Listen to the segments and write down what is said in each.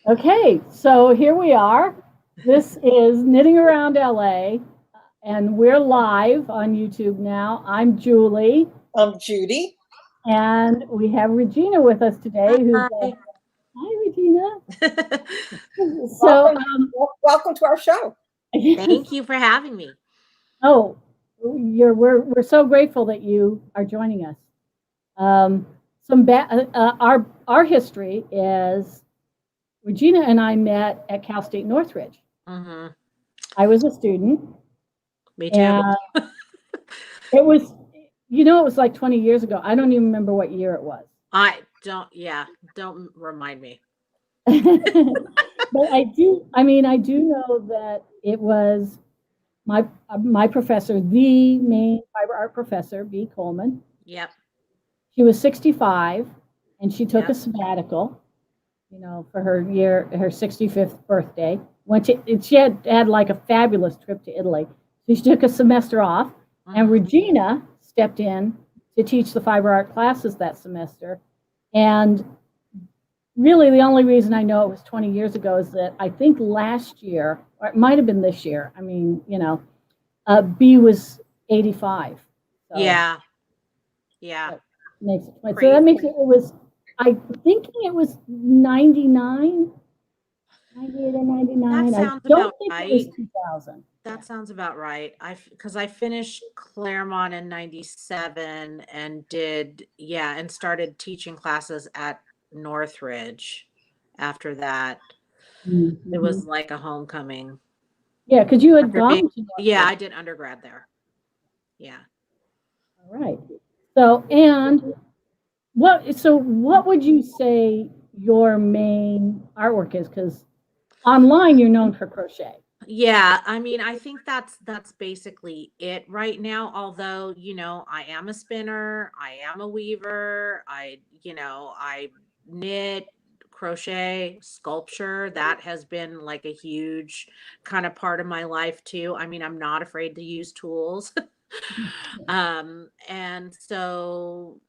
Okay, so here we are. This is Knitting Around LA, and we're live on YouTube now. I'm Julie, I'm Judy. and we have Regina with us today. Hi. Hi, Regina. So, Welcome, welcome to our show. Thank you for having me. oh, we're so grateful that you are joining us. Um, our history is Regina and I met at Cal State Northridge. Hmm. I was a student. Me too. And it was, it was like 20 years ago. I don't even remember what year it was. Don't remind me. But I do know that it was my professor, the main fiber art professor, B. Coleman. Yep. She was 65 and she took a Yep. sabbatical, for her 65th birthday. She had like a fabulous trip to Italy. So she took a semester off. And Mhm. Regina stepped in to teach the fiber art classes that semester. And really, the only reason I know it was 20 years ago is that I think last year, or it might have been this year, B was 85. So Yeah. Yeah. that makes it 20. So Crazy. that makes I'm thinking it was 99, 98 or 99. That I sounds don't about think it was right. 2000. That sounds about right. Because I finished Claremont in 97 and and started teaching classes at Northridge after that. It Mm-hmm. was like a homecoming. Yeah, because you had After being, gone to yeah, Northridge. I did undergrad there. Yeah. All right. So, and what would you say your main artwork is? Because online you're known for crochet. Yeah, I mean, I think that's basically it right now. Although, I am a spinner, I am a weaver, I knit, crochet, sculpture. That has been like a huge kind of part of my life too. I mean, I'm not afraid to use tools. And so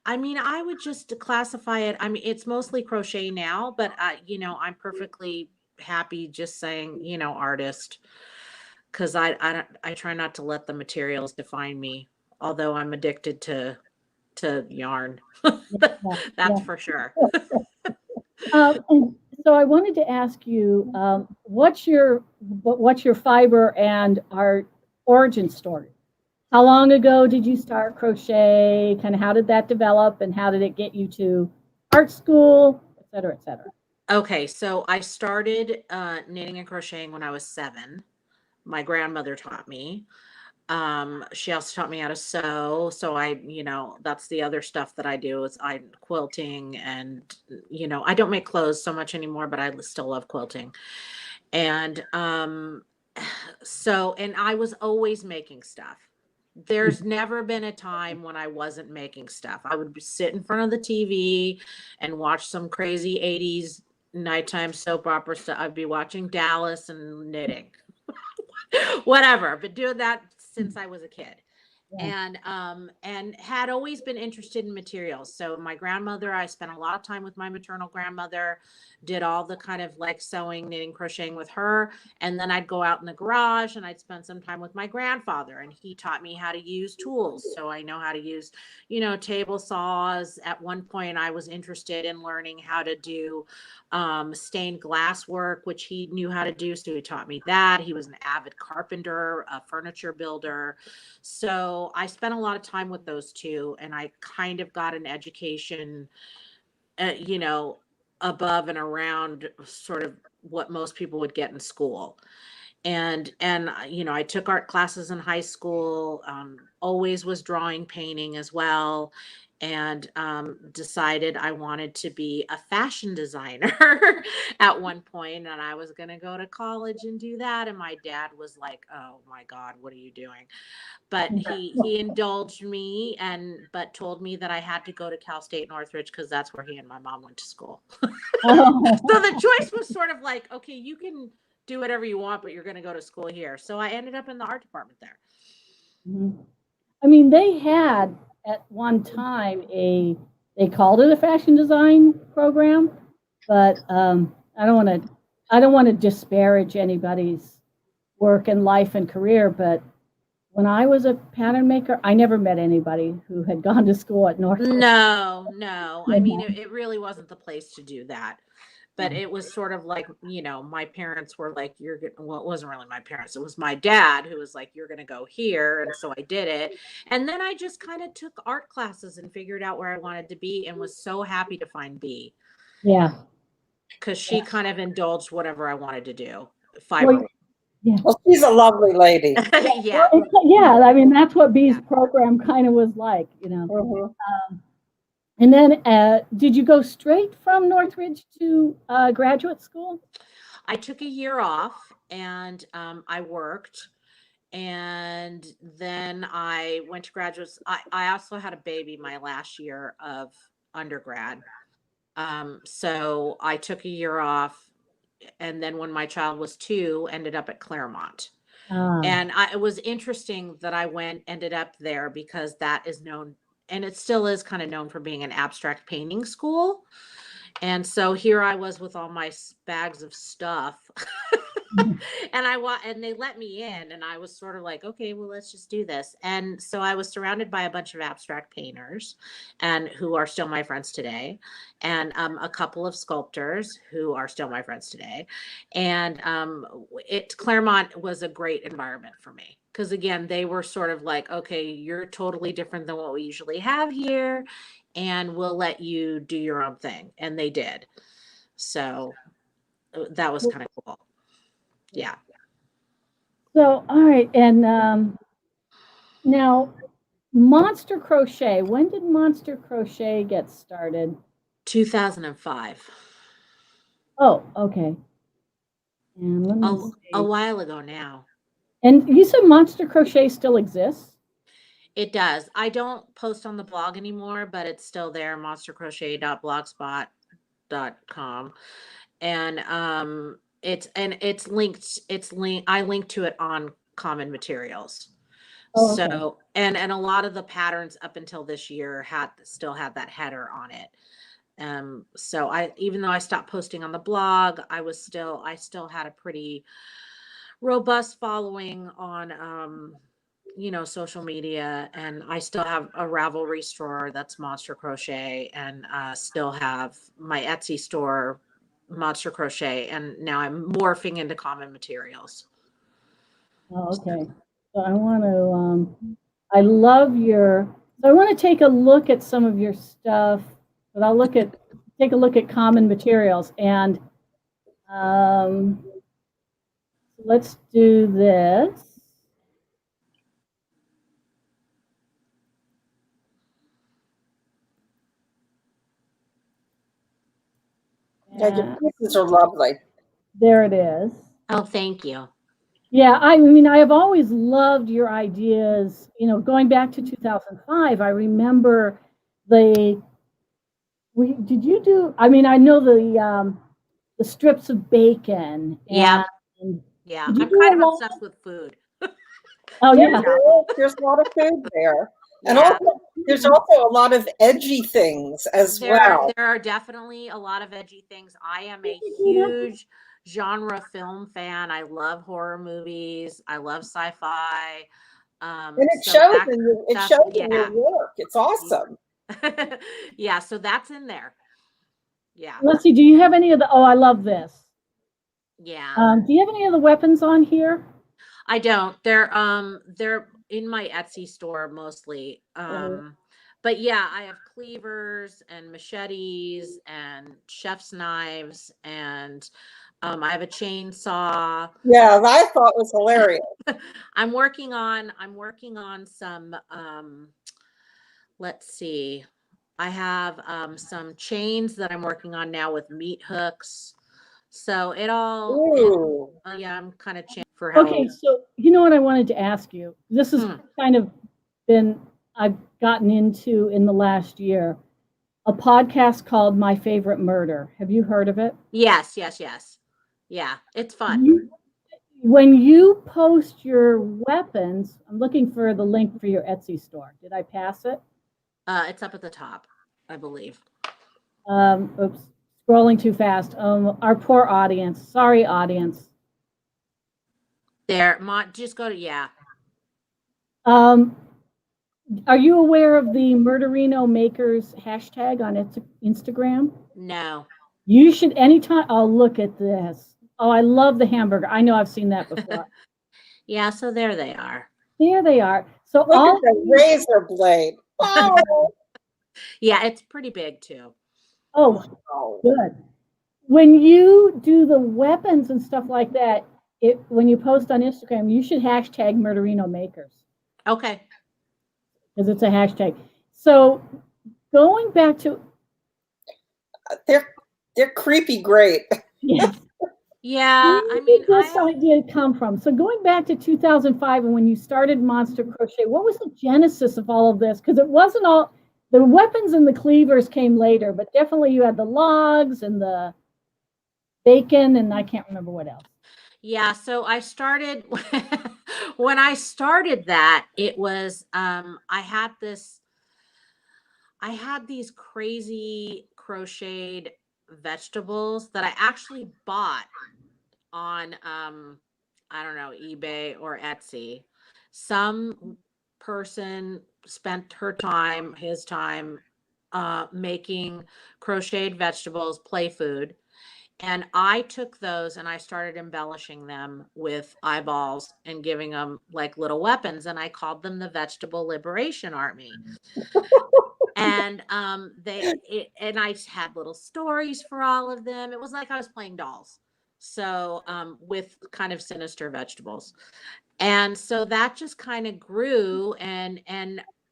I mean, I would just classify it. I mean, it's mostly crochet now, but I'm perfectly happy just saying, artist, because I try not to let the materials define me, although I'm addicted to yarn. Yeah, That's yeah. for sure. And so I wanted to ask you, what's your fiber and art origin story? How long ago did you start crochet? Kind of how did that develop, and how did it get you to art school, et cetera, et cetera? Okay, so I started knitting and crocheting when I was 7. My grandmother taught me. She also taught me how to sew. So that's the other stuff that I do is I'm quilting and, I don't make clothes so much anymore, but I still love quilting. And, and I was always making stuff. There's never been a time when I wasn't making stuff. I would sit in front of the TV and watch some crazy 80s nighttime soap opera stuff. I'd be watching Dallas and knitting. Whatever, but doing that since I was a kid. Yeah. And had always been interested in materials. So my grandmother, I spent a lot of time with my maternal grandmother, did all the kind of like sewing, knitting, crocheting with her. And then I'd go out in the garage and I'd spend some time with my grandfather, and he taught me how to use tools. So I know how to use, table saws. At one point I was interested in learning how to do stained glass work, which he knew how to do. So he taught me that. He was an avid carpenter, a furniture builder. So I spent a lot of time with those two, and I kind of got an education, uh, you know, above and around sort of what most people would get in school. And I took art classes in high school, always was drawing, painting as well, and decided I wanted to be a fashion designer at one point, and I was going to go to college and do that. And my dad was like, "Oh my God, what are you doing?" But he indulged me, but told me that I had to go to Cal State Northridge because that's where he and my mom went to school. So the choice was sort of like, okay, you can do whatever you want, but you're going to go to school here. So I ended up in the art department there. Mhm. I mean, they had at one time they called it a fashion design program, but I don't want to disparage anybody's work and life and career, but when I was a pattern maker, I never met anybody who had gone to school at Northridge. No. I mean, it really wasn't the place to do that. But it was sort of like, my parents were like, well, it wasn't really my parents. It was my dad who was like, you're going to go here. And so I did it. And then I just kind of took art classes and figured out where I wanted to be and was so happy to find B. Yeah. Because she kind of indulged whatever I wanted to do. Well, she's a lovely lady. Yeah. Yeah. I mean, that's what B's program kind of was like, And then did you go straight from Northridge to graduate school? I took a year off and I worked. And then I went to graduate. I also had a baby my last year of undergrad. So I took a year off. And then when my child was 2, ended up at Claremont. And it was interesting that I ended up there because that is known, and it still is kind of known for being an abstract painting school. And so here I was with all my bags of stuff. And they let me in, and I was sort of like, okay, well, let's just do this. And so I was surrounded by a bunch of abstract painters and who are still my friends today, and a couple of sculptors who are still my friends today. And Claremont was a great environment for me. Because again, they were sort of like, okay, you're totally different than what we usually have here, and we'll let you do your own thing. And they did. So that was kind of cool. Yeah. So, all right. And now, Monster Crochet, when did Monster Crochet get started? 2005. Oh, okay. And let me see. A while ago now. And you said Monster Crochet still exists? It does. I don't post on the blog anymore, but it's still there, monstercrochet.blogspot.com. And it's linked. I linked to it on Common Materials. Oh, okay. So and a lot of the patterns up until this year still had that header on it. So even though I stopped posting on the blog, I still had a pretty robust following on social media, and I still have a Ravelry store that's Monster Crochet, and still have my Etsy store, Monster Crochet, and now I'm morphing into Common Materials. Oh, okay. So I want to, I want to take a look at some of your stuff, but take a look at Common Materials, and let's do this. Yeah, your pieces are lovely. There it is. Oh, thank you. Yeah, I mean, I have always loved your ideas. Going back to 2005, I remember I know the strips of bacon. Yeah. And yeah. I'm kind of obsessed with food. Oh, yeah. There's a lot of food there. And also, there's also a lot of edgy things as well. There are definitely a lot of edgy things. I am a huge genre film fan. I love horror movies. I love sci-fi. And it shows in your work. It's awesome. Yeah, so that's in there. Yeah. Let's see. Do you have any of the? Oh, I love this. Yeah. Do you have any of the weapons on here? I don't. They're in my Etsy store mostly. But yeah, I have cleavers and machetes and chef's knives, and I have a chainsaw. Yeah, I thought it was hilarious. I'm working on some let's see. I have some chains that I'm working on now with meat hooks. So I'm kind of for how. Okay, so you know what I wanted to ask you. This has kind of I've gotten into in the last year, a podcast called My Favorite Murder. Have you heard of it? Yes. Yeah, it's fun. When you post your weapons, I'm looking for the link for your Etsy store. Did I pass it? It's up at the top, I believe. Oops, Scrolling too fast. Our poor audience. Sorry, audience. There, just go to, yeah. Are you aware of the Murderino Makers hashtag on Instagram? No. You should anytime. Oh, look at this. Oh, I love the hamburger. I know I've seen that before. Yeah, so there they are. There they are. So Look at the razor blade. Oh, Yeah, it's pretty big too. oh, good. When you do the weapons and stuff like that, when you post on Instagram, you should hashtag Murderino Makers Okay. because it's a hashtag. So going back to they're creepy great. yes. Yeah, Where I mean, did this idea come from? So going back to 2005 and when you started Monster Crochet, what was the genesis of all of this? Because it wasn't all the weapons and the cleavers came later, but definitely you had the logs and the bacon and I can't remember what else. Yeah, so I started when I started that, it was I had these crazy crocheted vegetables that I actually bought on I don't know, eBay or Etsy. Some person spent his time making crocheted vegetables, play food. And I took those and I started embellishing them with eyeballs and giving them like little weapons. And I called them the Vegetable Liberation Army. And and I had little stories for all of them. It was like I was playing dolls. So with kind of sinister vegetables. And so that just kind of grew and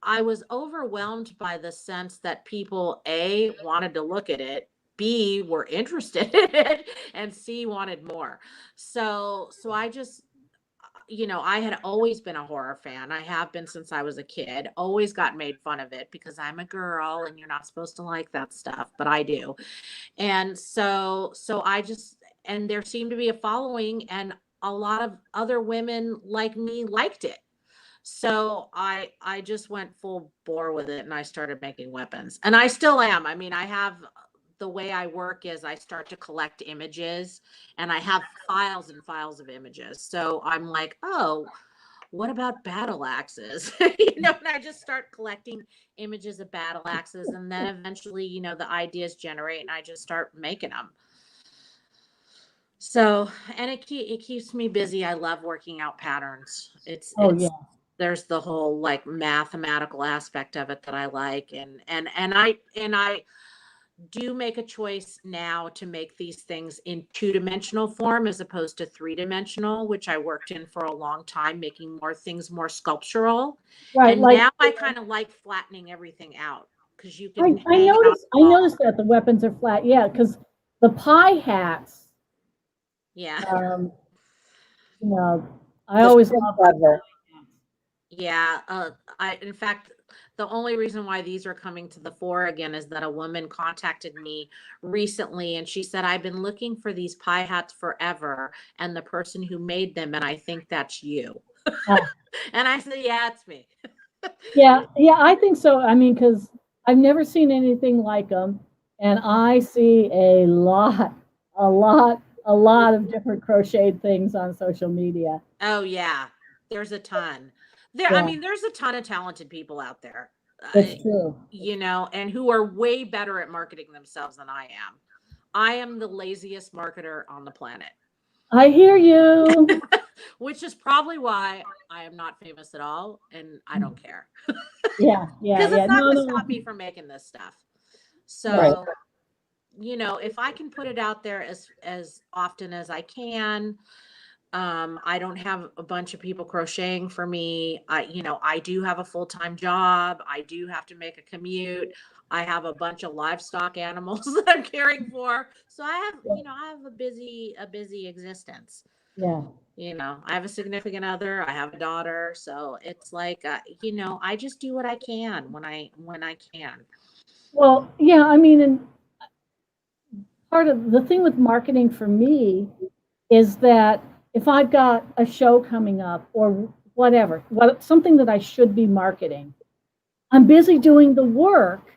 I was overwhelmed by the sense that people A wanted to look at it, B were interested in it, and C wanted more. So I just I had always been a horror fan. I have been since I was a kid. Always got made fun of it because I'm a girl and you're not supposed to like that stuff, but I do. And so I just and there seemed to be a following and a lot of other women like me liked it. So I just went full bore with it and I started making weapons. And I still am. I mean, I have the way I work is I start to collect images and I have files and files of images. So I'm like, "Oh, what about battle axes?" And I just start collecting images of battle axes and then eventually, the ideas generate and I just start making them. So, and it keeps me busy. I love working out patterns. Yeah. There's the whole like mathematical aspect of it that I like and I do make a choice now to make these things in two-dimensional form as opposed to three-dimensional, which I worked in for a long time, making more things more sculptural. Right. And Like now I kind of like flattening everything out because you can I hang it on noticed the wall. that the weapons are flat. Yeah, because the pie hats, Yeah. I always love clever. Yeah, in fact, the only reason why these are coming to the fore again is that a woman contacted me recently and she said, I've been looking for these pie hats forever, and the person who made them, and I think that's you. And I said, yeah, it's me. Yeah, I think so. I mean, because I've never seen anything like them, and I see a lot of different crocheted things on social media. Oh yeah, there's a ton. I Yeah. mean, there's a ton of talented people out there. It's true. And who are way better at marketing themselves than I am. I am the laziest marketer on the planet. I hear you. Which is probably why I am not famous at all and I don't care. Yeah. Because it's not going to stop me from making this stuff. So, Right. If I can put it out there as often as I can, I don't have a bunch of people crocheting for me. I do have a full-time job. I do have to make a commute. I have a bunch of livestock animals that I'm caring for. So I have a busy existence. Yeah. I have a significant other. I have a daughter. So it's like, I just do what I can when I can. Well, yeah, I mean, and part of the thing with marketing for me is that if I've got a show coming up or whatever, something that I should be marketing, I'm busy doing the work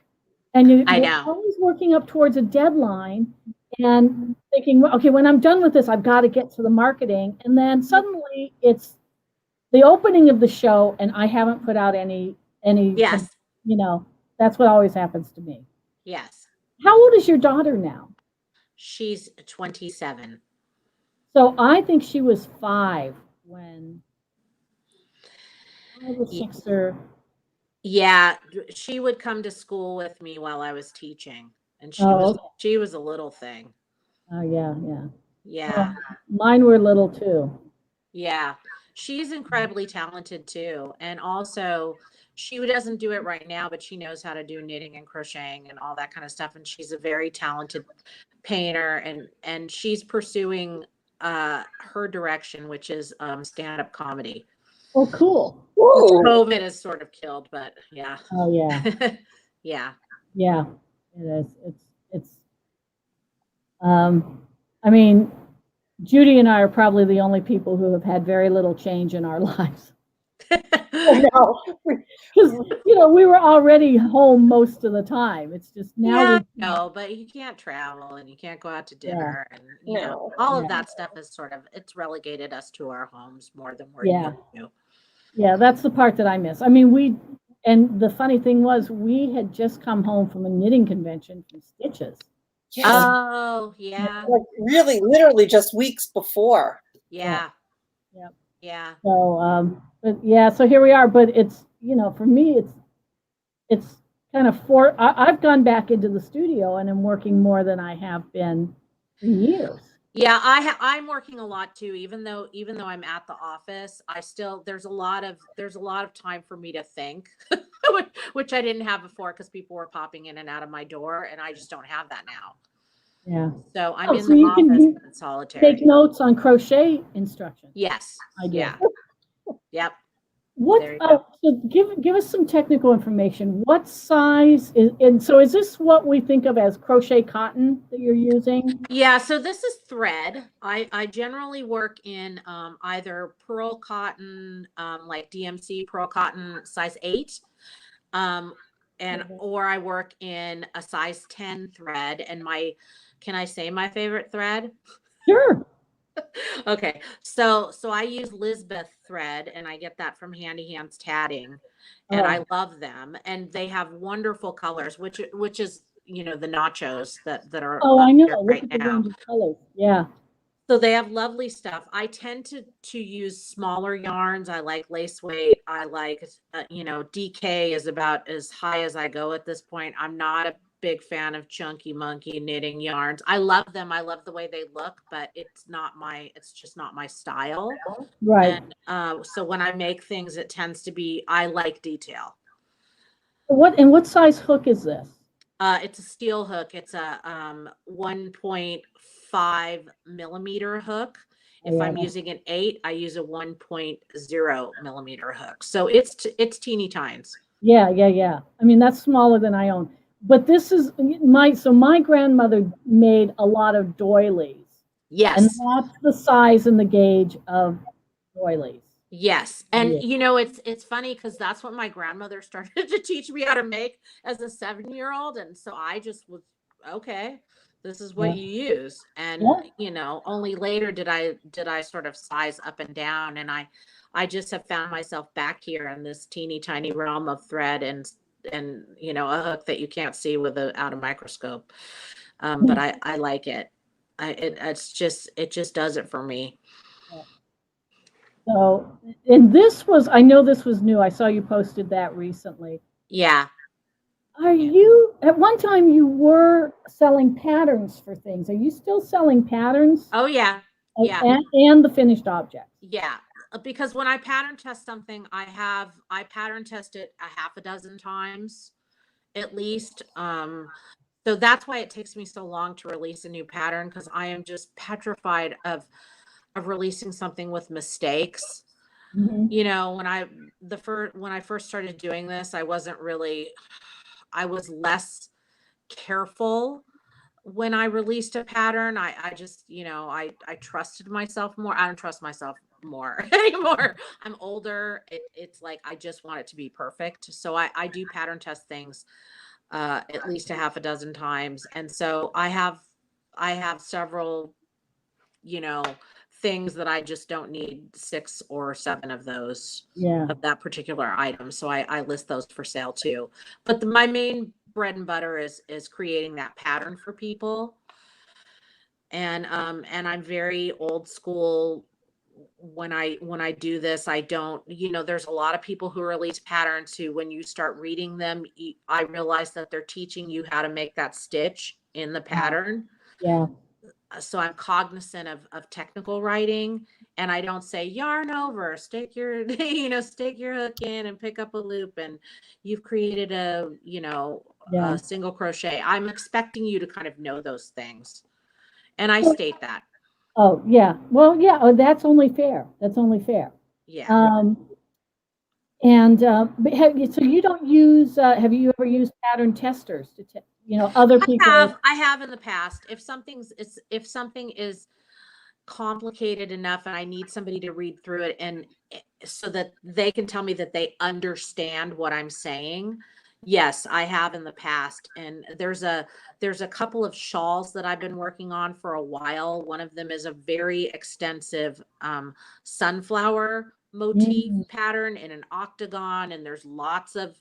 and you're I know. always working up towards a deadline and thinking, well, okay, when I'm done with this, I've got to get to the marketing. And then suddenly it's the opening of the show, and I haven't put out any, Yes. you know, that's what always happens to me. Yes. How old is your daughter now? She's 27. So I think she was 5 when I was Ye- 6 or, Yeah, she would come to school with me while I was teaching, and oh, okay. she was a little thing. Oh, yeah, yeah. Yeah. Mine were little too. Yeah. She's incredibly talented too. And also, she doesn't do it right now, but she knows how to do knitting and crocheting and all that kind of stuff. And she's a very talented painter, and she's pursuing her direction, which is stand-up comedy. Oh, cool. Whoa. COVID has sort of killed, but yeah. Oh, yeah. Yeah. Yeah, it is. It's, I mean, Judy and I are probably the only people who have had very little change in our lives. I know. Because, we were already home most of the time. It's just now. Yeah, no, but you can't travel and you can't go out to Yeah. dinner, and No. all of Yeah. that stuff is it's relegated us to our homes more than we're Yeah. used to. Yeah, that's the part that I miss. I mean, and the funny thing was, we had just come home from a knitting convention from Stitches. Yes. Oh, yeah. Like really, literally just weeks before. Yeah. Yep. Yeah. So, but yeah, so here we are. But it's, for me, it's kind of I've gone back into the studio and am working more than I have been for years. Yeah, I'm working a lot too. Even though I'm at the office, I still there's a lot of time for me to think, which I didn't have before because people were popping in and out of my door, and I just don't have that now. Yeah. So I'm Oh, in so the you office can in solitary. take notes on crochet instructions. Yes. I do. Yeah. Yep. What? There you go. So give us some technical information. What size is? And so is this what we think of as crochet cotton that you're using? Yeah, so this is thread. I generally work in either pearl cotton, like DMC pearl cotton size 8, and or I work in a size 10 thread. And can I say my favorite thread? Sure. Okay, so I use Lisbeth thread, and I get that from Handy Hands Tatting, and I love them, and they have wonderful colors, which is the nachos that are I up know. here Look right at the now. range of colors. Yeah. So they have lovely stuff. I tend to use smaller yarns. I like lace weight. I like DK is about as high as I go at this point. I'm not a big fan of chunky monkey knitting yarns. I love them. I love the way they look, but it's just not my style. Right. And so when I make things, it tends to be, I like detail. What size hook is this? It's a steel hook. It's a 1.5 millimeter hook. If I'm using an 8, I use a 1.0 millimeter hook. So it's teeny tines. Yeah. I mean, that's smaller than I own. But this is my grandmother made a lot of doilies. Yes. And that's the size and the gauge of doilies. Yes. And it's funny because that's what my grandmother started to teach me how to make as a 7-year-old. And so I just was, okay, this is what you use. And only later did I sort of size up and down. And I just have found myself back here in this teeny tiny realm of thread and a hook that you can't see without a microscope. But I like it. It just does it for me. So, and I know this was new. I saw you posted that recently. Yeah. At one time you were selling patterns for things. Are you still selling patterns? Oh, yeah. Yeah. And the finished objects. Yeah. Because when I pattern test something, I pattern test it a half a dozen times at least. So that's why it takes me so long to release a new pattern, because I am just petrified of releasing something with mistakes. Mm-hmm. When I first started doing this, I was less careful when I released a pattern. I just, I trusted myself more. I don't trust myself more anymore. I'm older. It's like, I just want it to be perfect. So I do pattern test things at least a half a dozen times. And so I have I have several, you know, things that I just don't need 6 or 7 of those Yeah. of that particular item. So I list those for sale too. But my main bread and butter is creating that pattern for people. And I'm very old school when I do this. I don't, there's a lot of people who release patterns who, when you start reading them, I realize that they're teaching you how to make that stitch in the pattern. Yeah. So I'm cognizant of technical writing, and I don't say yarn over, stick your, stick your hook in and pick up a loop and you've created a, Yeah. a single crochet. I'm expecting you to kind of know those things. And I state that. Oh, yeah. Well, yeah. Oh, that's only fair. That's only fair. Yeah. But so you don't use, have you ever used pattern testers to, other people? I have in the past. If something is complicated enough and I need somebody to read through it and so that they can tell me that they understand what I'm saying. Yes, I have in the past. And there's a couple of shawls that I've been working on for a while. One of them is a very extensive sunflower motif pattern in an octagon, and there's lots of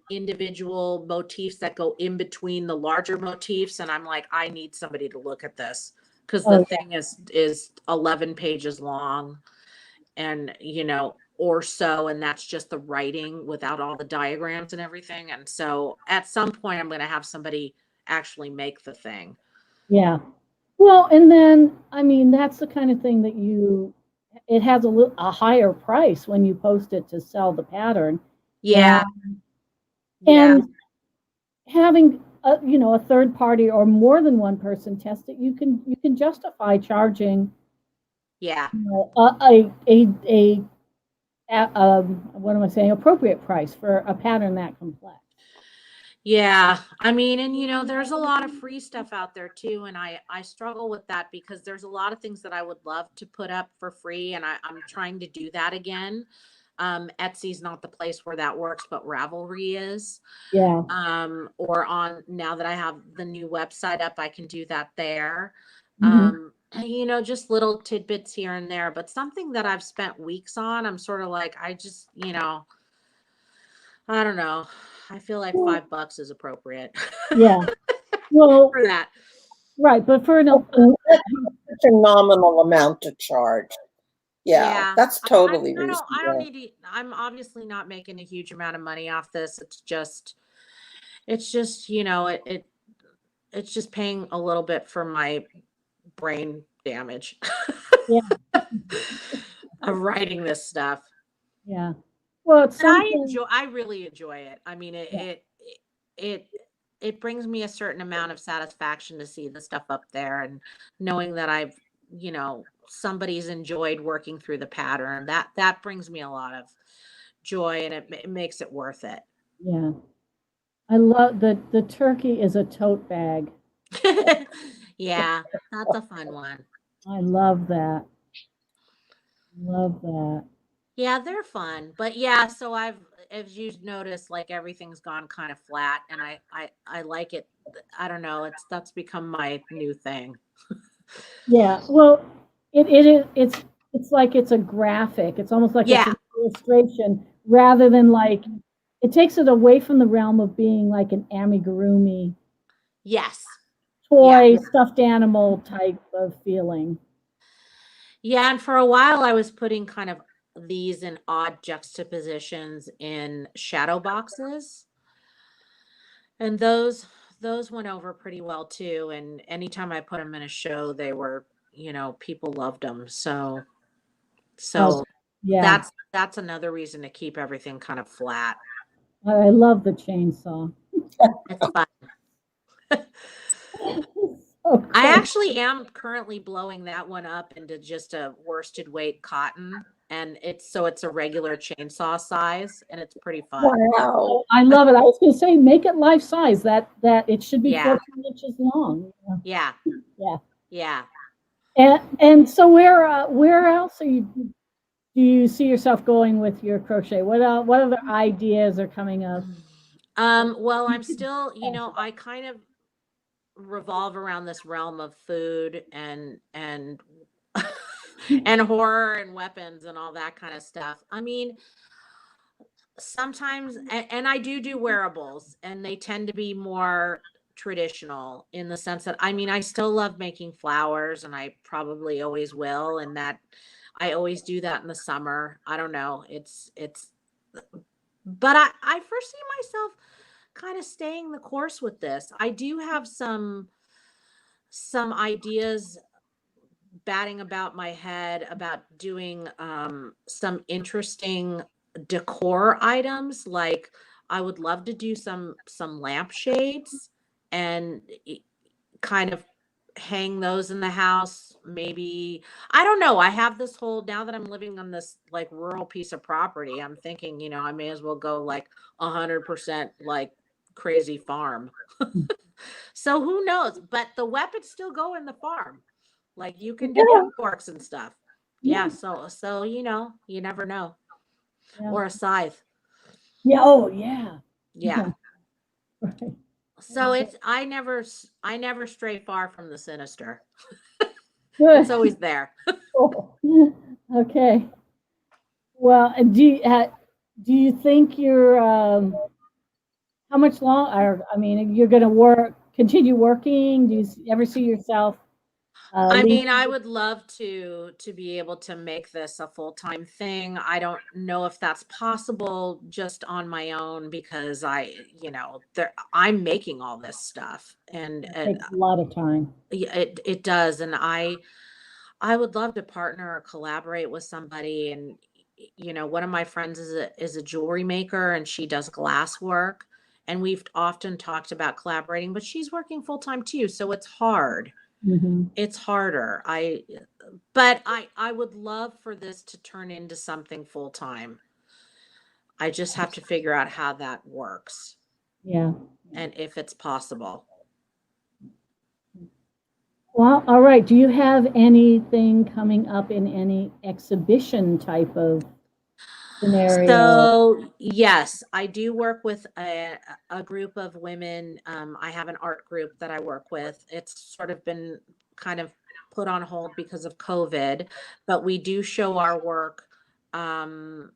individual motifs that go in between the larger motifs. And I'm like, I need somebody to look at this because the thing is 11 pages long and, or so. And that's just the writing without all the diagrams and everything. And so at some point I'm going to have somebody actually make the thing. Yeah. Well, and then, I mean, that's the kind of thing that it has a higher price when you post it to sell the pattern. Yeah. And having a third party or more than one person test it, you can justify charging what am I saying, appropriate price for a pattern that complex. Yeah. I mean, and there's a lot of free stuff out there too. And I struggle with that because there's a lot of things that I would love to put up for free. And I'm trying to do that again. Etsy's not the place where that works, but Ravelry is. Yeah. Or now that I have the new website up, I can do that there. Just little tidbits here and there, but something that I've spent weeks on, I'm sort of like, I just, I don't know. I feel like $5 is appropriate. Yeah. Well, for that. Right. But for such a nominal amount to charge. Yeah. That's totally reasonable. I don't need to, I'm obviously not making a huge amount of money off this. It's just, it's just paying a little bit for my brain damage of writing this stuff. Yeah. Well, I really enjoy it. I mean, it brings me a certain amount of satisfaction to see the stuff up there and knowing that I've, somebody's enjoyed working through the pattern. That brings me a lot of joy, and it makes it worth it. Yeah. I love the turkey is a tote bag. Yeah, that's a fun one. I love that. Love that. Yeah, they're fun. But yeah, so as you noticed, like everything's gone kind of flat, and I like it. I don't know, that's become my new thing. Yeah. Well, it's like it's a graphic. It's almost like it's an illustration rather than like it takes it away from the realm of being like an amigurumi. Yes. Toy, stuffed animal type of feeling. Yeah, and for a while I was putting kind of these in odd juxtapositions in shadow boxes. And those went over pretty well too. And anytime I put them in a show, they were, people loved them. So that's another reason to keep everything kind of flat. I love the chainsaw. It's fun. I actually am currently blowing that one up into just a worsted weight cotton, and it's a regular chainsaw size, and it's pretty fun. Wow. I love it. I was going to say, make it life size. That it should be 14 inches long. Yeah. And so where else do you see yourself going with your crochet? What other ideas are coming up? Well, I'm still, I kind of revolve around this realm of food and and horror and weapons and all that kind of stuff. I mean, sometimes, and I do wearables, and they tend to be more traditional in the sense that, I mean, I still love making flowers, and I probably always will, and that I always do that in the summer. I don't know. But I foresee myself kind of staying the course with this. I do have some ideas batting about my head about doing some interesting decor items. Like, I would love to do some lampshades and kind of hang those in the house. Maybe, I don't know, I have this whole, now that I'm living on this like rural piece of property, I'm thinking, I may as well go like 100% like crazy farm. So who knows? But the weapons still go in the farm. Like, you can do Yeah. forks and stuff. Yeah. Yeah. So you never know. Yeah. Or a scythe. Yeah. Oh, yeah. Yeah. Right. So I never stray far from the sinister. Good. It's always there. Cool. Okay. Well, and do you think you're how much longer? I mean, you're going to continue working? Do you ever see yourself I leaving? mean, I would love to be able to make this a full-time thing. I don't know if that's possible just on my own, because I'm making all this stuff, and It takes a lot of time. it does, and I would love to partner or collaborate with somebody. And one of my friends is a jewelry maker, and she does glass work, and we've often talked about collaborating, but she's working full-time too, so it's hard. Mm-hmm. It's harder. But I would love for this to turn into something full-time. I just have to figure out how that works Yeah. and if it's possible. Well, all right. Do you have anything coming up in any exhibition type of scenario? So yes, I do work with a group of women. I have an art group that I work with. It's sort of been kind of put on hold because of COVID, but we do show our work. Um,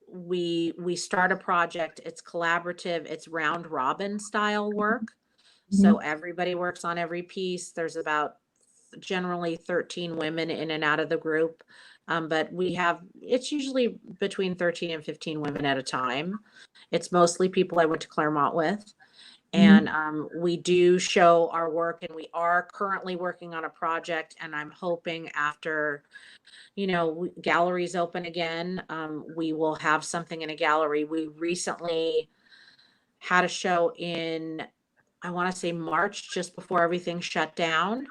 we start a project. It's collaborative. It's round robin style work. So Mhm. everybody works on every piece. There's about generally 13 women in and out of the group. But it's usually between 13 and 15 women at a time. It's mostly people I went to Claremont with. And we do show our work, and we are currently working on a project. And I'm hoping after, galleries open again, we will have something in a gallery. We recently had a show in, I want to say March, just before everything shut down.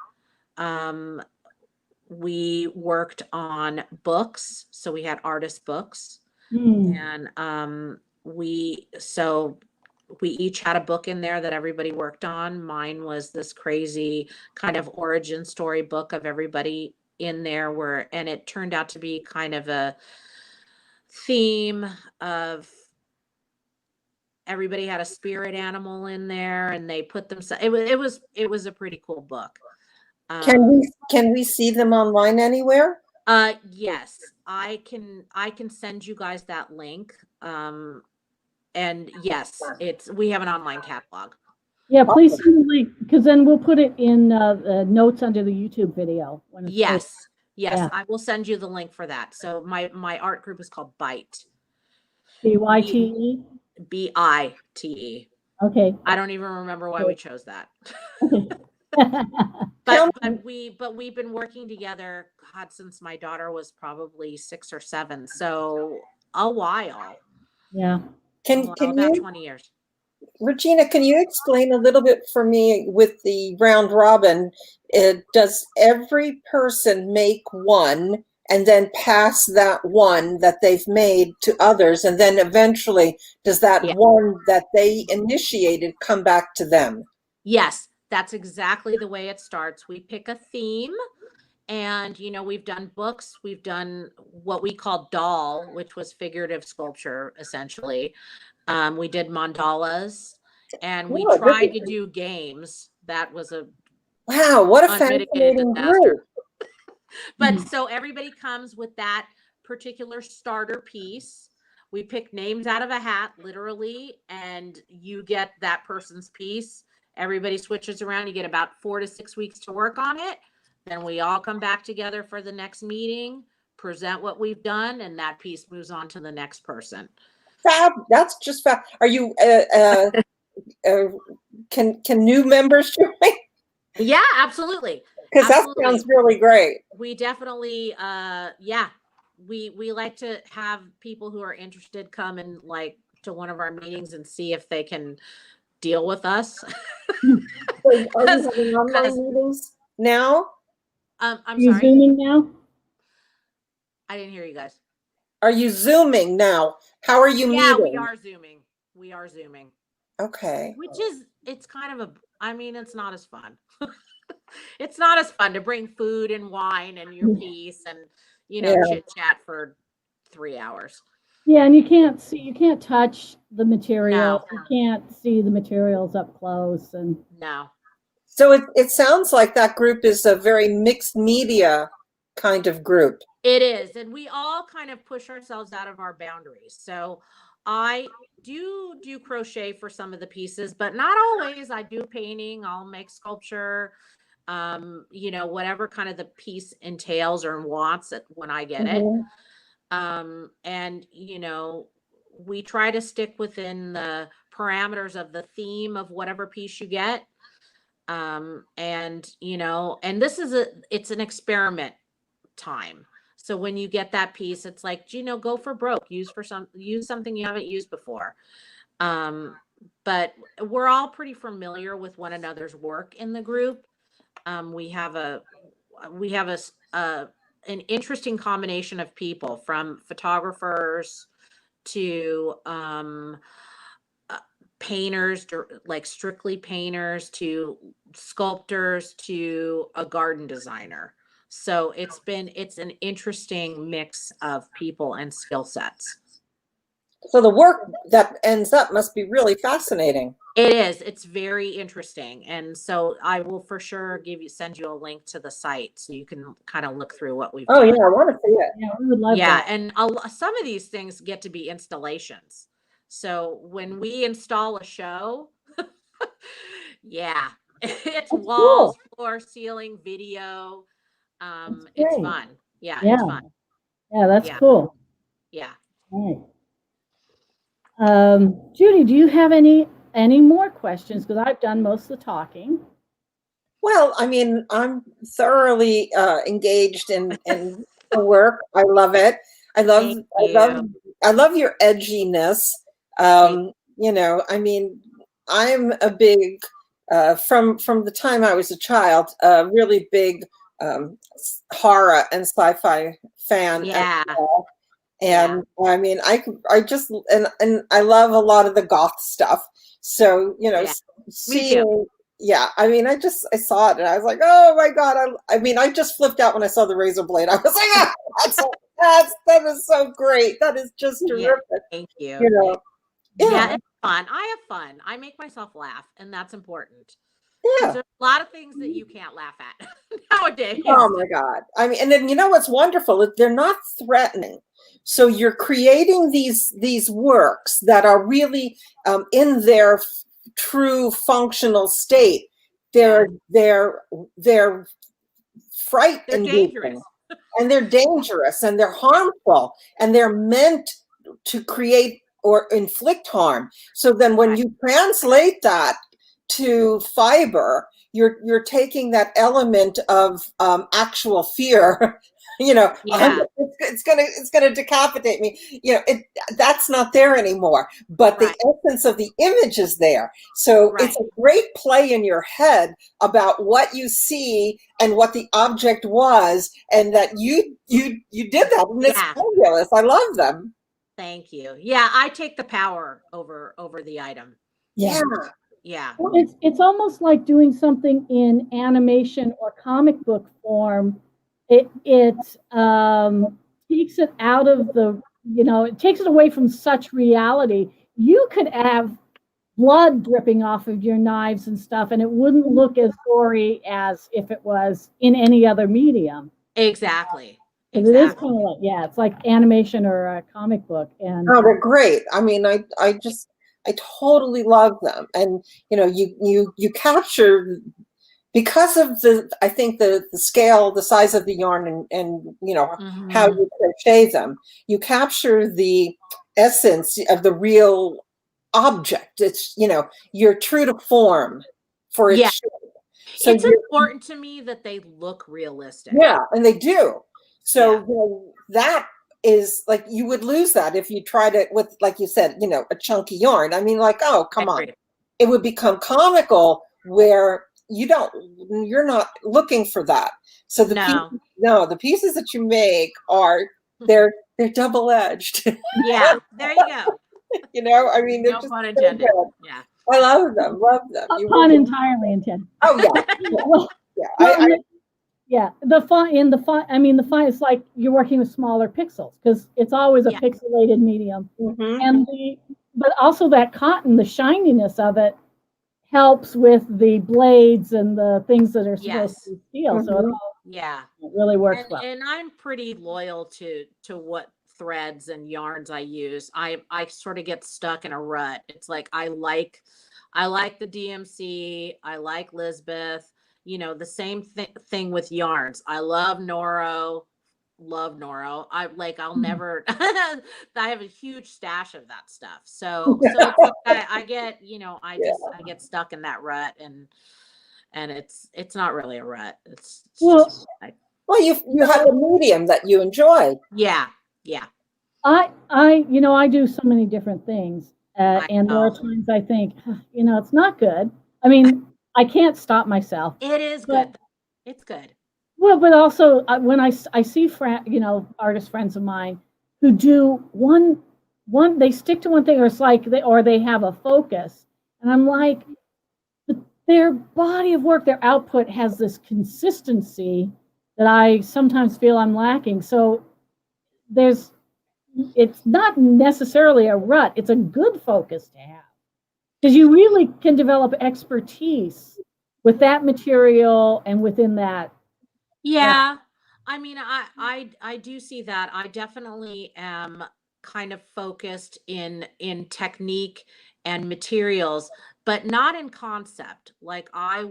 We worked on books, so we had artist books, Mm. and we each had a book in there that everybody worked on. Mine was this crazy kind of origin story book of everybody in there, and it turned out to be kind of a theme of everybody had a spirit animal in there, and they put them. It was a pretty cool book. Can we see them online anywhere? Yes, I can send you guys that link. And yes, we have an online catalog. Yeah, please send the link, because then we'll put it in the notes under the YouTube video. When it's posted. Yes, Yeah. I will send you the link for that. So my art group is called Bite. BYTE? BITE. Okay. I don't even remember why we chose that. Okay. But we've been working together, God, since my daughter was probably 6 or 7. So a while. Yeah. About 20 years. Regina, can you explain a little bit for me with the round robin? Does every person make one and then pass that one that they've made to others? And then eventually, does that one that they initiated come back to them? Yes, that's exactly the way it starts. We pick a theme. And, we've done books, we've done what we call doll, which was figurative sculpture, essentially. We did mandalas, and we tried to do games, that was a Wow, what a unmitigated fascinating disaster. group. But so everybody comes with that particular starter piece. We pick names out of a hat, literally, and you get that person's piece. Everybody switches around. You get about 4 to 6 weeks to work on it. Then we all come back together for the next meeting, present what we've done, and that piece moves on to the next person. Fab. That's just fab. Are you, can new members join? Yeah, absolutely. Because that Absolutely. sounds really great. We definitely, yeah, we like to have people who are interested come and like to one of our meetings and see if they can deal with us. So are you Because- having online meetings now? I'm Are you sorry, Zooming now? I didn't hear you guys. Are you Zooming now? How are you Yeah, meeting? we are Zooming. We are Zooming, Okay. which is, it's kind of a, I mean, it's not as fun. It's not as fun to bring food and wine and your piece and, you know, Yeah. chit chat for 3 hours. Yeah, and you can't touch the material. No. You can't see the materials up close, and No. So it sounds like that group is a very mixed media kind of group. It is. And we all kind of push ourselves out of our boundaries. So I do crochet for some of the pieces, but not always. I do painting, I'll make sculpture, you know, whatever kind of the piece entails or wants it when I get it. Mhm. And you know, we try to stick within the parameters of the theme of whatever piece you get. And you know, and it's an experiment time. So when you get that piece, it's like, you know, go for broke, use something you haven't used before. But we're all pretty familiar with one another's work in the group. We have an interesting combination of people, from photographers to painters, like strictly painters, to sculptors, to a garden designer. So it's an interesting mix of people and skill sets. So the work that ends up must be really fascinating. It is. It's very interesting. And so I will for sure send you a link to the site so you can kind of look through what we've Oh done. yeah, I want to see it. yeah, we would love Yeah, that. and some of these things get to be installations. So when we install a show, yeah, it's That's walls, cool. floor, ceiling, video. That's It's great. fun. Yeah, Yeah. it's fun. Yeah, that's Yeah. cool. Yeah. All right. Judy, do you have any more questions? Because I've done most of the talking. Well, I mean, I'm thoroughly engaged in the work. I love it. I love Thank I love you. I love your edginess. You know, I mean, I'm a big from the time I was a child, a really big horror and sci-fi fan as Yeah. well. And I mean, I just and I love a lot of the goth stuff. So, you know, Yeah. Me seeing, too. yeah, I mean, I saw it and I was like, oh my God. I mean, I just flipped out when I saw the razor blade. I was like, ah, that is so great. That is just Yeah. terrific. Thank you. You know, Yeah, yeah, it's fun. I have fun. I make myself laugh, and that's important. yeah. There's a lot of things that you can't laugh at nowadays. Oh my God. I mean, and then you know what's wonderful? They're not threatening. So you're creating these works that are really in their true functional state. They're fright They're inducing, dangerous. and they're dangerous, and they're harmful, and they're meant to create or inflict harm. So then when Right. you translate that to fiber, you're taking that element of actual fear. You know, Yeah. it's gonna decapitate me. You know, that's not there anymore. But Right. the essence of the image is there. So Right. it's a great play in your head about what you see and what the object was, and that you did that, and it's Yeah. fabulous. I love them. Thank you. Yeah, I take the power over the item. Yeah. Yeah. Well, it's almost like doing something in animation or comic book form. It takes it out of the, it takes it away from such reality. You could have blood dripping off of your knives and stuff, and it wouldn't look as gory as if it was in any other medium. Exactly. Because it is kind of like, yeah, it's like animation or a comic book. And Oh, they're great. I mean, I totally love them. And, you know, you capture, because of I think the scale, the size of the yarn and you know, how you crochet them, you capture the essence of the real object. It's, you know, you're true to form for its shape. So it's important to me that they look realistic. Yeah, and they do. So you know, that is like, you would lose that if you tried it with, like you said, you know, a chunky yarn. I mean, like, oh, come on. It would become comical where you're not looking for that. So the pieces that you make they're double-edged. Yeah, there you go. You know, I mean, they're no just pun intended. Yeah. I love them. Pun entirely intended. Oh yeah. Well, yeah. Yeah, the font. I mean, the font is like you're working with smaller pixels because it's always a pixelated medium, and but also that cotton, the shininess of it, helps with the blades and the things that are supposed to be steel. So it really works well. And I'm pretty loyal to what threads and yarns I use. I sort of get stuck in a rut. It's like I like the DMC. I like Lisbeth. You know, the same thing with yarns. I love Noro. I'll never, I have a huge stash of that stuff. So it's like I get, you know, I get stuck in that rut, and it's not really a rut. It's well, you have a medium that you enjoy. Yeah. I do so many different things, and there are times I think, you know, it's not good. I mean, I can't stop myself. It is good. It's good. Well, but also when I see artist friends of mine who do one, they stick to one thing, or it's like they have a focus, and I'm like, their body of work, their output has this consistency that I sometimes feel I'm lacking. So it's not necessarily a rut. It's a good focus to have, because you really can develop expertise with that material and within that. Yeah. I mean, I do see that. I definitely am kind of focused in technique and materials, but not in concept. Like I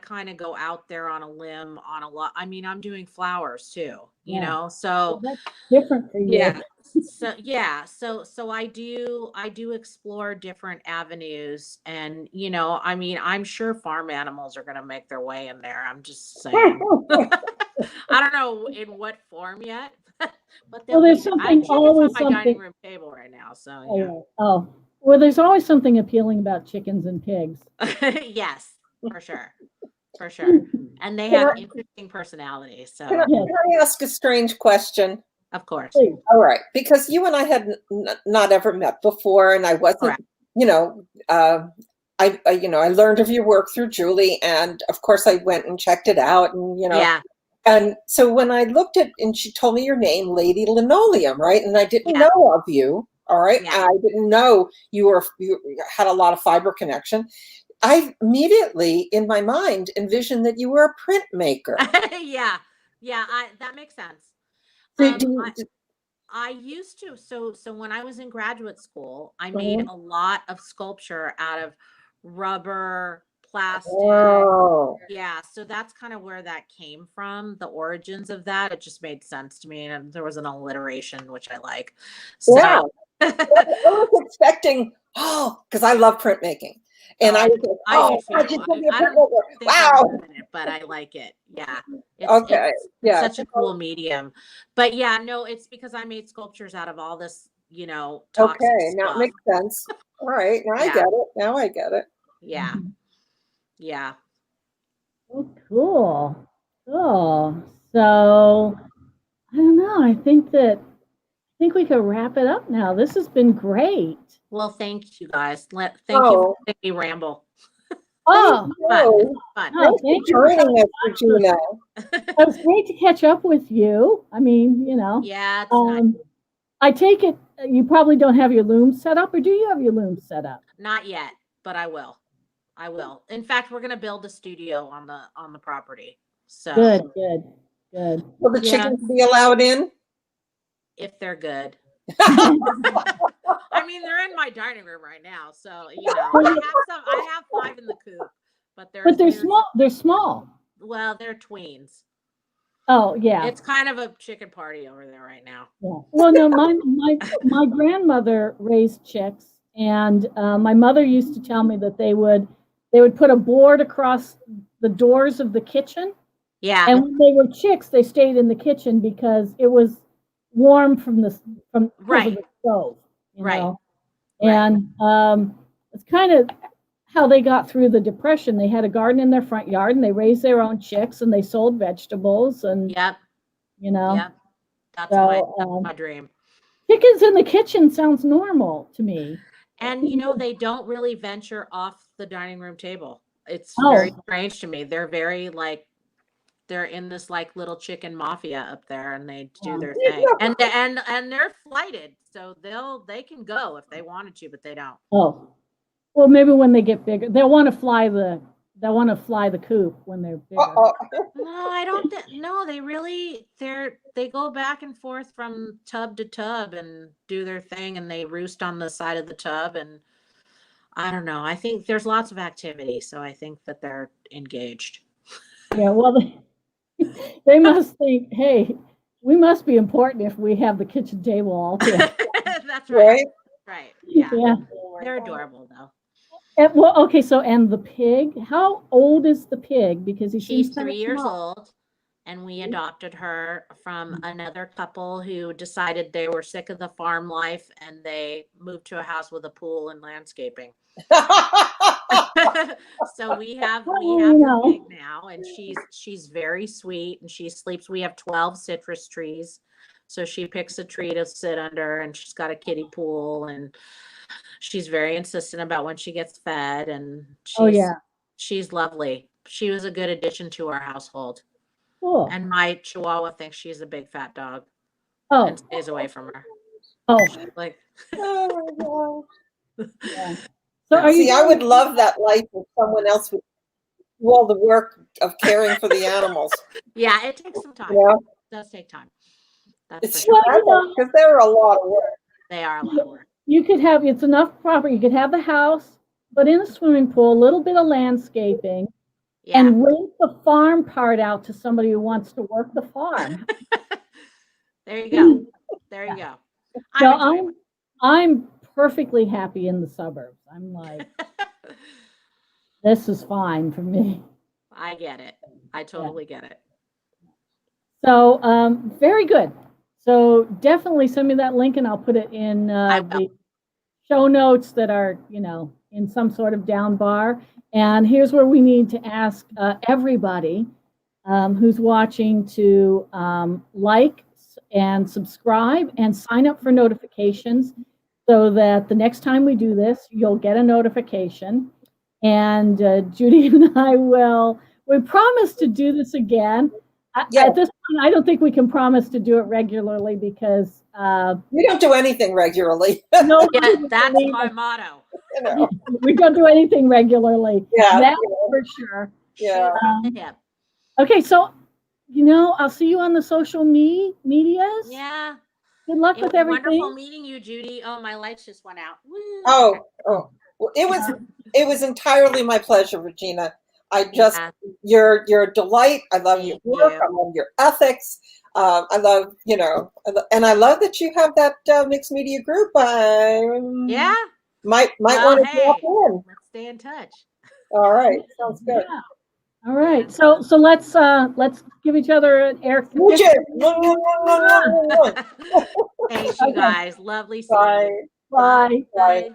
kind of go out there on a limb on a lot. I mean, I'm doing flowers too, you know, so that's different for you. So I do explore different avenues, and you know, I mean, I'm sure farm animals are going to make their way in there. I'm just saying. I don't know in what form yet, but there's something always on my dining room table right now. So well, there's always something appealing about chickens and pigs. Yes, for sure, and they have interesting personalities. So can I ask a strange question? Of course. Please. All right, because you and I had not ever met before, and I wasn't, you know, I learned of your work through Julie, and of course I went and checked it out, and you know, and so when I looked at, and she told me your name, Lady Linoleum, right? And I didn't know of you, all right? I didn't know you had a lot of fiber connection. I immediately, in my mind, envisioned that you were a printmaker. Yeah, that makes sense. I used to. So when I was in graduate school, I made a lot of sculpture out of rubber, plastic. Yeah, so that's kind of where that came from, the origins of that. It just made sense to me, and there was an alliteration, which I like. So I was expecting, because I love printmaking. And I wow. But I like it. Yeah. It's such a cool medium. But yeah, no, it's because I made sculptures out of all this, you know, toxic stuff. Now it makes sense. All right. Now I get it. Yeah. Yeah. Oh, cool. So I don't know. I think we could wrap it up now. This has been great. Well, thank you guys. Thank you for letting me ramble. Fun. Thanks for joining us, Regina. It was great to catch up with you. I mean, you know. Yeah. It's nice. I take it you probably don't have your loom set up, or do you have your loom set up? Not yet, but I will. I will. In fact, we're gonna build a studio on the property. So Good, good, good. Will the Yeah. chickens be allowed in? if they're good. I mean, they're in my dining room right now, so I have 5 in the coop, but But they're small. They're small. Well, they're tweens. Oh, yeah. It's kind of a chicken party over there right now. Yeah. Well, no, my grandmother raised chicks, and my mother used to tell me that they would put a board across the doors of the kitchen, Yeah. and when they were chicks, they stayed in the kitchen because it was warm from because of Right. the stove, you Right. know. Right. And it's kind of how they got through the Depression. They had a garden in their front yard, and they raised their own chicks, and they sold vegetables, and Yep. you know. Yep. That's So, my dream. chickens in the kitchen sounds normal to me. And they don't really venture off the dining room table. It's Oh. very strange to me. They're very they're in this little chicken mafia up there, and they do their thing. And they're flighted, so they can go if they wanted to, but they don't. Oh, well, maybe when they get bigger, they'll want to fly the coop when they're bigger. No, I don't think. No, they go back and forth from tub to tub and do their thing, and they roost on the side of the tub. And I don't know. I think there's lots of activity, so I think that they're engaged. Yeah, well, they must think, hey, we must be important if we have the kitchen table all together. That's right. Right. Yeah. Yeah. They're adorable, though. Well, okay. So, and the pig, how old is the pig? Because She's seems 3 years small. old, and we adopted her from another couple who decided they were sick of the farm life, and they moved to a house with a pool and landscaping. So we have the pig now, and she's very sweet, and she sleeps. We have 12 citrus trees, so she picks a tree to sit under, and she's got a kiddie pool, and she's very insistent about when she gets fed, and she's lovely. She was a good addition to our household. Cool. And my Chihuahua thinks she's a big fat dog and stays away from her. Oh, Oh, yeah. So I would love that life if someone else would do all the work of caring for the animals. Yeah, it takes some time. Yeah. It does take time. It's because they're a lot of work. They are a lot of work. You could have, it's enough property. You could have the house, but in a swimming pool, a little bit of landscaping, and rent the farm part out to somebody who wants to work the farm. There you go. There you go. So I'm perfectly happy in the suburbs. I'm like, this is fine for me. I get it. I totally get it. So, very good. So definitely send me that link, and I'll put it in the show notes that are, in some sort of down bar. And here's where we need to ask everybody who's watching to like and subscribe and sign up for notifications so that the next time we do this, you'll get a notification. And Judy and I we promise to do this again. At this point, I don't think we can promise to do it regularly because we don't do anything regularly. No, that's my motto. We don't do anything regularly. Yeah, that's for sure. Yeah. Okay, so I'll see you on the social medias. Yeah. Good luck with everything. Wonderful meeting you, Judy. Oh, my lights just went out. Woo. Oh. Well, it was entirely my pleasure, Regina. You're a delight. I love your work. I love your ethics. I love, and I love that you have that mixed media group. Yeah. Might want to drop in. Let's stay in touch. All right. Sounds good. Yeah. All right. So let's give each other an air. Thanks, you guys. Lovely seeing you. Bye. Bye.